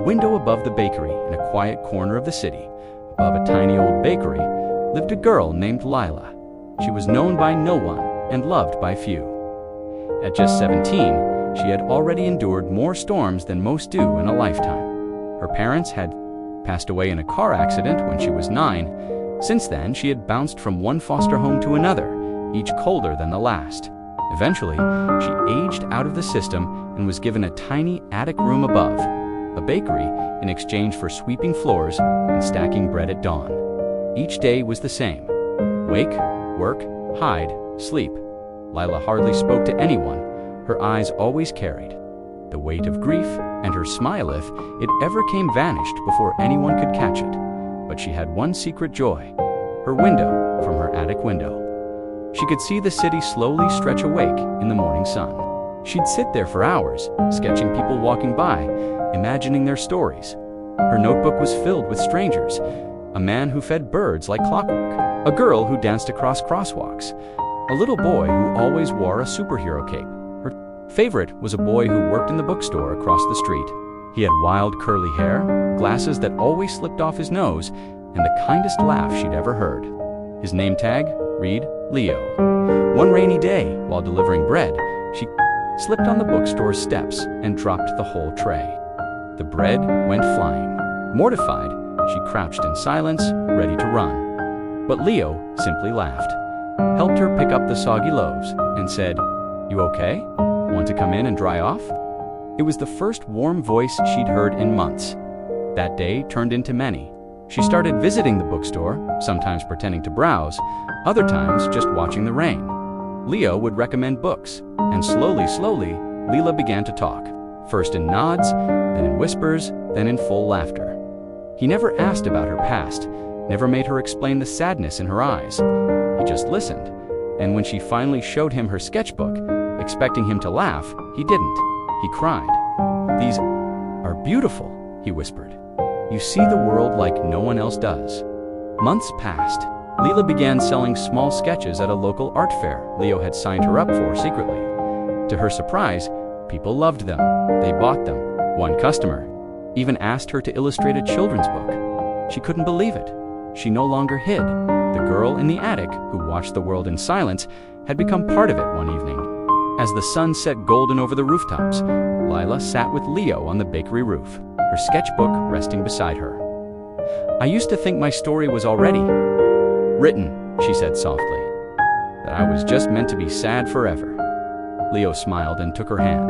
window above the bakery in a quiet corner of the city, above a tiny old bakery, lived a girl named Lila. She was known by no one and loved by few. At just 17, she had already endured more storms than most do in a lifetime. Her parents had passed away in a car accident when she was 9. Since then, she had bounced from one foster home to another, each colder than the last. Eventually, she aged out of the system and was given a tiny attic room above, a bakery in exchange for sweeping floors and stacking bread at dawn. Each day was the same. Wake, work, hide, sleep. Lila hardly spoke to anyone. Her eyes always carried the weight of grief, and her smile, if it ever came, vanished before anyone could catch it. But she had one secret joy: her window from her attic window. She could see the city slowly stretch awake in the morning sun. She'd sit there for hours, sketching people walking by, imagining their stories. Her notebook was filled with strangers: a man who fed birds like clockwork, a girl who danced across crosswalks, a little boy who always wore a superhero cape. Her favorite was a boy who worked in the bookstore across the street. He had wild curly hair, glasses that always slipped off his nose, and the kindest laugh she'd ever heard. His name tag? Read Leo. One rainy day, while delivering bread, she slipped on the bookstore's steps and dropped the whole tray. The bread went flying. Mortified, she crouched in silence, ready to run. But Leo simply laughed, helped her pick up the soggy loaves, and said, "You okay? Want to come in and dry off?" It was the first warm voice she'd heard in months. That day turned into many. She started visiting the bookstore, sometimes pretending to browse, other times just watching the rain. Leo would recommend books, and slowly, Lila began to talk, first in nods, then in whispers, then in full laughter. He never asked about her past, never made her explain the sadness in her eyes. He just listened, and when she finally showed him her sketchbook, expecting him to laugh, he didn't. He cried. "These are beautiful," he whispered. "You see the world like no one else does." Months passed. Lila began selling small sketches at a local art fair Leo had signed her up for secretly. To her surprise, people loved them. They bought them. One customer even asked her to illustrate a children's book. She couldn't believe it. She no longer hid. The girl in the attic, who watched the world in silence, had become part of it one evening. As the sun set golden over the rooftops, Lila sat with Leo on the bakery roof, her sketchbook resting beside her. "I used to think my story was already written," she said softly, "that I was just meant to be sad forever." Leo smiled and took her hand.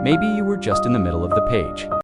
"Maybe you were just in the middle of the page."